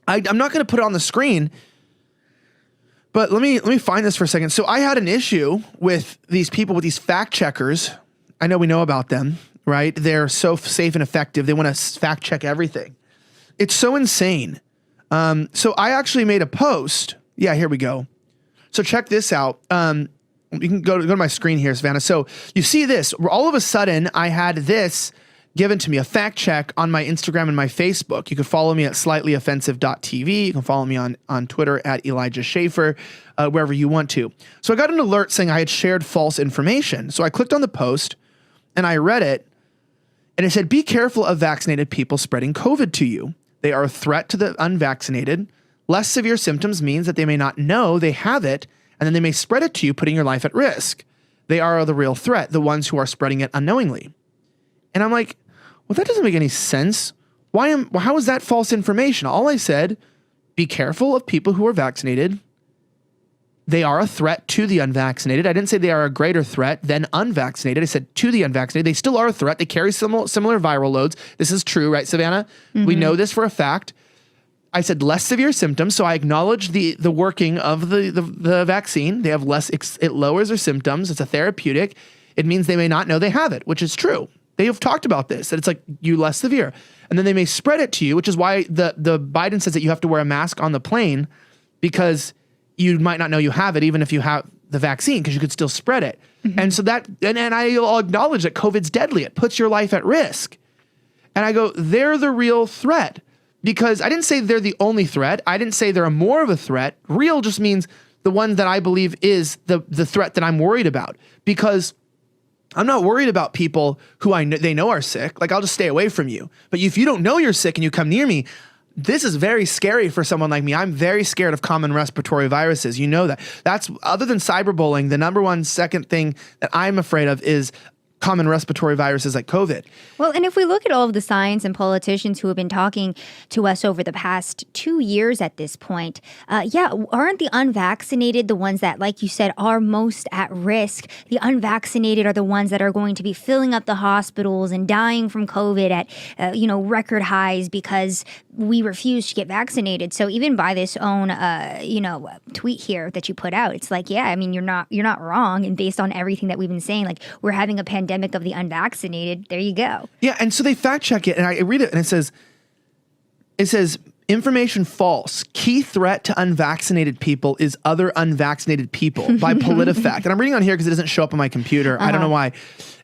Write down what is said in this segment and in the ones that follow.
I'm not going to put it on the screen, but let me find this for a second. So I had an issue with these people, with these fact checkers. I know we know about them, right? They're so safe and effective. They want to fact check everything. It's so insane. So I actually made a post. Yeah, here we go. So check this out. You can go to my screen here, Savannah. So you see this. All of a sudden, I had this given to me, a fact check on my Instagram and my Facebook. You can follow me at slightlyoffensive.tv. You can follow me on Twitter at Elijah Schaffer, wherever you want to. So I got an alert saying I had shared false information. So I clicked on the post and I read it, and it said, be careful of vaccinated people spreading COVID to you. They are a threat to the unvaccinated. Less severe symptoms means that they may not know they have it, and then they may spread it to you, putting your life at risk. They are the real threat, the ones who are spreading it unknowingly. And I'm like, well, that doesn't make any sense. How is that false information? All I said, be careful of people who are vaccinated. They are a threat to the unvaccinated. I didn't say they are a greater threat than unvaccinated. I said to the unvaccinated. They still are a threat. They carry similar viral loads. This is true, right, Savannah? Mm-hmm. We know this for a fact. I said less severe symptoms, so I acknowledge the working of the vaccine. They have less, it lowers their symptoms. It's a therapeutic. It means they may not know they have it, which is true. They have talked about this, that it's like you less severe. And then they may spread it to you, which is why the Biden says that you have to wear a mask on the plane, because you might not know you have it, even if you have the vaccine, because you could still spread it. Mm-hmm. And so and I'll acknowledge that COVID's deadly. It puts your life at risk. And I go, they're the real threat. Because I didn't say they're the only threat. I didn't say they're more of a threat. Real just means the one that I believe is the threat that I'm worried about. Because I'm not worried about people who they know are sick. Like, I'll just stay away from you. But if you don't know you're sick and you come near me, this is very scary for someone like me. I'm very scared of common respiratory viruses. You know that. That's, other than cyberbullying, the number one second thing that I'm afraid of is common respiratory viruses like COVID. Well, and if we look at all of the science and politicians who have been talking to us over the past 2 years at this point, aren't the unvaccinated the ones that, like you said, are most at risk? The unvaccinated are the ones that are going to be filling up the hospitals and dying from COVID at, record highs because we refuse to get vaccinated. So even by this own, tweet here that you put out, it's like, yeah, I mean, you're not wrong. And based on everything that we've been saying, like, we're having a pandemic of the unvaccinated. There you go. Yeah, and so they fact check it, and I read it, and it says information false. Key threat to unvaccinated people is other unvaccinated people by PolitiFact. And I'm reading on here because it doesn't show up on my computer. I don't know why.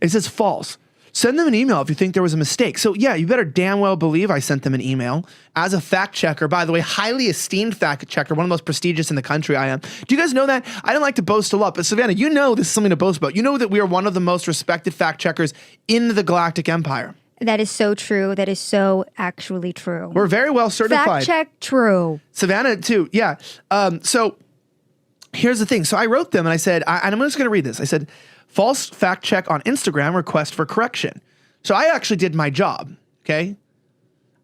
It says false. Send them an email if you think there was a mistake. So yeah, you better damn well believe I sent them an email as a fact checker. By the way, highly esteemed fact checker, one of the most prestigious in the country I am. Do you guys know that? I don't like to boast a lot, but Savannah, you know this is something to boast about. You know that we are one of the most respected fact checkers in the Galactic Empire. That is so true. That is so actually true. We're very well certified. Fact check true. Savannah too, yeah. So here's the thing. So I wrote them and I said, and I'm just going to read this. I said, false fact check on Instagram, request for correction. So I actually did my job, okay?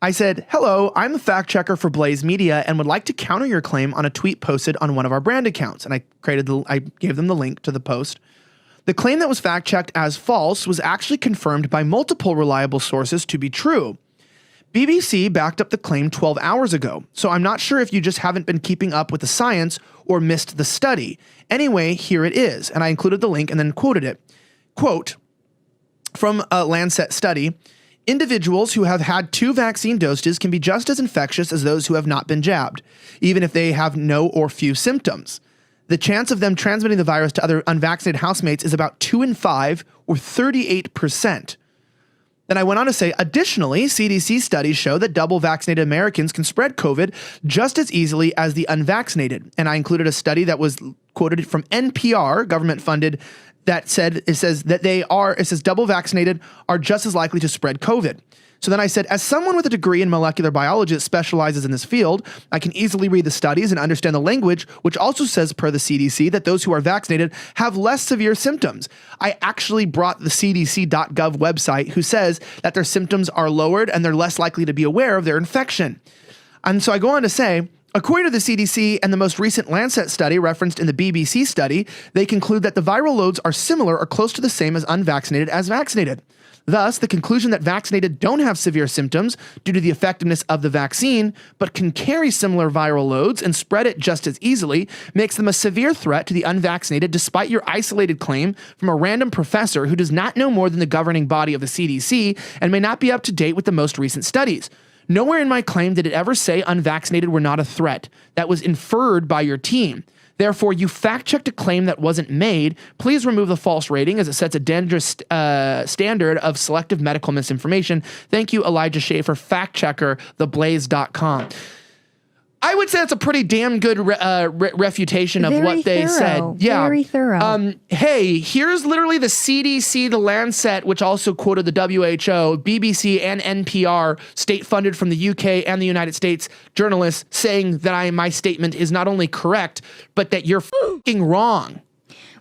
I said, hello, I'm the fact checker for Blaze Media and would like to counter your claim on a tweet posted on one of our brand accounts. And I gave them the link to the post. The claim that was fact checked as false was actually confirmed by multiple reliable sources to be true. BBC backed up the claim 12 hours ago, so I'm not sure if you just haven't been keeping up with the science or missed the study. Anyway, here it is, and I included the link and then quoted it. Quote, from a Lancet study, individuals who have had 2 vaccine doses can be just as infectious as those who have not been jabbed, even if they have no or few symptoms. The chance of them transmitting the virus to other unvaccinated housemates is about 2 in 5, or 38%. Then I went on to say, additionally, CDC studies show that double vaccinated Americans can spread COVID just as easily as the unvaccinated. And I included a study that was quoted from NPR, government funded, that said, it says double vaccinated are just as likely to spread COVID. So then I said, as someone with a degree in molecular biology that specializes in this field, I can easily read the studies and understand the language, which also says, per the CDC, that those who are vaccinated have less severe symptoms. I actually brought the CDC.gov website, who says that their symptoms are lowered and they're less likely to be aware of their infection. And so I go on to say, According to the CDC and the most recent Lancet study referenced in the BBC study, they conclude that the viral loads are similar or close to the same as unvaccinated as vaccinated. Thus, the conclusion that vaccinated don't have severe symptoms due to the effectiveness of the vaccine, but can carry similar viral loads and spread it just as easily, makes them a severe threat to the unvaccinated despite your isolated claim from a random professor who does not know more than the governing body of the CDC and may not be up to date with the most recent studies. Nowhere in my claim did it ever say unvaccinated were not a threat. That was inferred by your team. Therefore, you fact-checked a claim that wasn't made. Please remove the false rating as it sets a dangerous standard of selective medical misinformation. Thank you, Elijah Schaefer, fact-checker, theblaze.com. I would say it's a pretty damn good refutation of what they said. Yeah, very thorough. Hey, here's literally the CDC, the Lancet, which also quoted the WHO, BBC, and NPR, state-funded from the UK and the United States, journalists saying that my statement is not only correct, but that you're fucking wrong.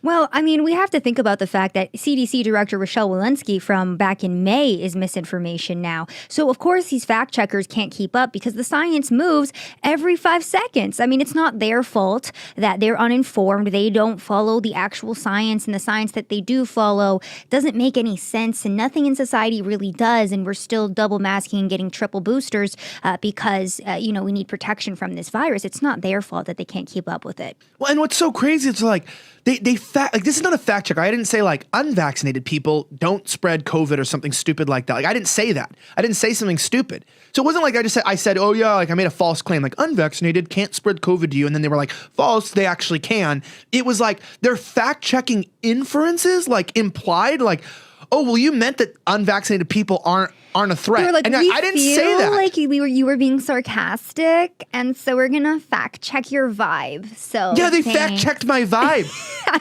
Well, I mean, we have to think about the fact that CDC Director Rochelle Walensky from back in May is misinformation now. So, of course, these fact checkers can't keep up because the science moves every 5 seconds. I mean, it's not their fault that they're uninformed. They don't follow the actual science, and the science that they do follow doesn't make any sense, and nothing in society really does. And we're still double masking and getting triple boosters because, we need protection from this virus. It's not their fault that they can't keep up with it. Well, and what's so crazy, it's like, this is not a fact check. I didn't say like unvaccinated people don't spread COVID or something stupid like that. Like I didn't say that. I didn't say something stupid. So it wasn't like I said, oh yeah, like I made a false claim, like unvaccinated can't spread COVID to you. And then they were like, false, they actually can. It was like they're fact checking inferences, like implied, like, oh, well, you meant that unvaccinated people aren't a threat. They were like, and I didn't say that. Like you were being sarcastic, and so we're gonna fact check your vibe. So yeah, they fact checked my vibe.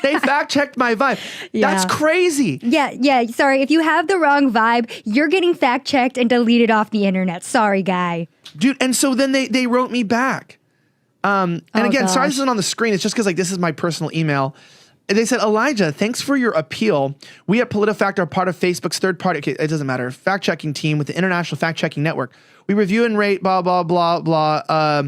They fact checked my vibe. Yeah. That's crazy. Yeah. Sorry, if you have the wrong vibe, you're getting fact checked and deleted off the internet. Sorry, guy. Dude, and so then they wrote me back. And again, sorry this isn't on the screen. It's just because like this is my personal email. They said, Elijah, thanks for your appeal. We at PolitiFact are part of Facebook's third-party, okay, it doesn't matter, fact-checking team with the International Fact-Checking Network. We review and rate blah, blah, blah, blah.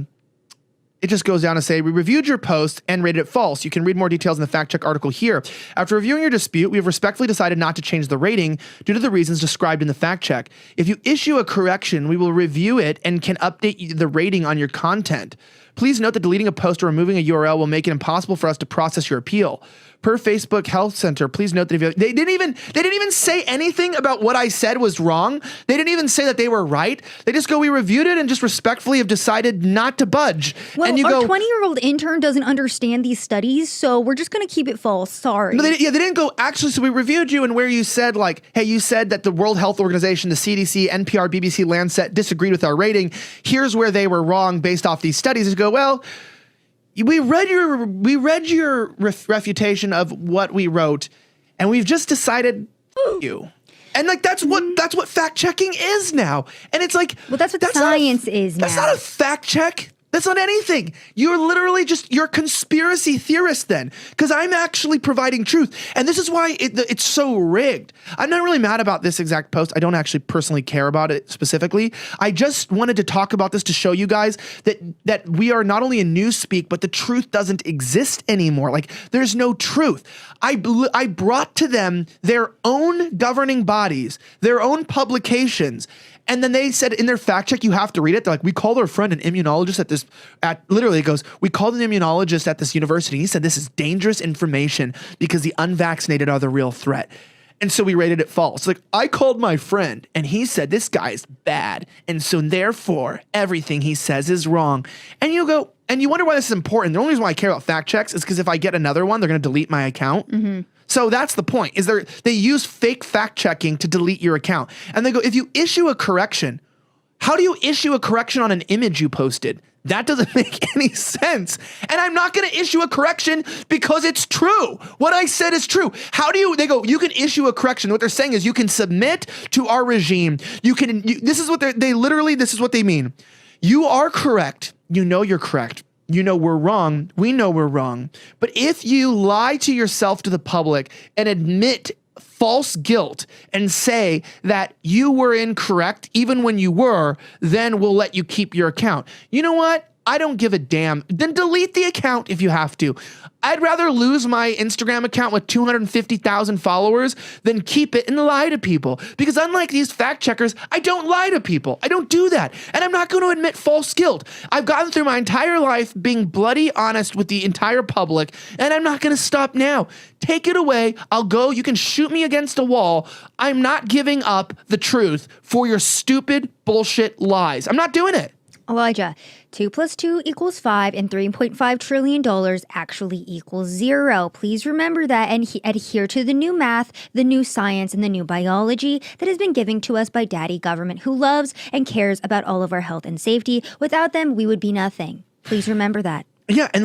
It just goes down to say, we reviewed your post and rated it false. You can read more details in the fact check article here. After reviewing your dispute, we have respectfully decided not to change the rating due to the reasons described in the fact check. If you issue a correction, we will review it and can update the rating on your content. Please note that deleting a post or removing a URL will make it impossible for us to process your appeal. Per Facebook Health Center, please note that if they didn't even say anything about what I said was wrong. They didn't even say that they were right. They just go, we reviewed it and just respectfully have decided not to budge. Well, and you our go, 20-year-old intern doesn't understand these studies, so we're just going to keep it false. Sorry. No, they didn't go, actually, so we reviewed you and where you said like, hey, you said that the World Health Organization, the CDC, NPR, BBC, Lancet disagreed with our rating. Here's where they were wrong based off these studies. You go, well, we read your refutation of what we wrote, and we've just decided you. And like that's what fact checking is now. And it's like, well, that's what science is now. That's not a fact check. That's not anything. You're literally you're a conspiracy theorist then, because I'm actually providing truth. And this is why it's so rigged. I'm not really mad about this exact post. I don't actually personally care about it specifically. I just wanted to talk about this to show you guys that we are not only in newspeak, but the truth doesn't exist anymore. Like there's no truth. I brought to them their own governing bodies, their own publications. And then they said in their fact check, you have to read it. They're like, we called our friend an immunologist literally it goes, we called an immunologist at this university. He said, this is dangerous information because the unvaccinated are the real threat. And so we rated it false. Like I called my friend and he said, this guy's bad. And so therefore everything he says is wrong. And you go, and you wonder why this is important. The only reason why I care about fact checks is because if I get another one, they're going to delete my account. Mm-hmm. So that's the point, is they use fake fact checking to delete your account. And they go, if you issue a correction, how do you issue a correction on an image you posted? That doesn't make any sense. And I'm not going to issue a correction because it's true. What I said is true. They go, you can issue a correction. What they're saying is you can submit to our regime. This is what they mean. You are correct. You know you're correct. You know we're wrong. We know we're wrong. But if you lie to yourself, to the public, and admit false guilt and say that you were incorrect even when you were, then we'll let you keep your account. You know what? I don't give a damn. Then delete the account if you have to. I'd rather lose my Instagram account with 250,000 followers than keep it and lie to people. Because unlike these fact checkers, I don't lie to people. I don't do that. And I'm not going to admit false guilt. I've gotten through my entire life being bloody honest with the entire public, and I'm not going to stop now. Take it away. I'll go. You can shoot me against a wall. I'm not giving up the truth for your stupid bullshit lies. I'm not doing it. Elijah, 2 + 2 = 5 and $3.5 trillion actually equals 0. Please remember that and adhere to the new math, the new science, and the new biology that has been given to us by Daddy Government, who loves and cares about all of our health and safety. Without them, we would be nothing. Please remember that. Yeah. And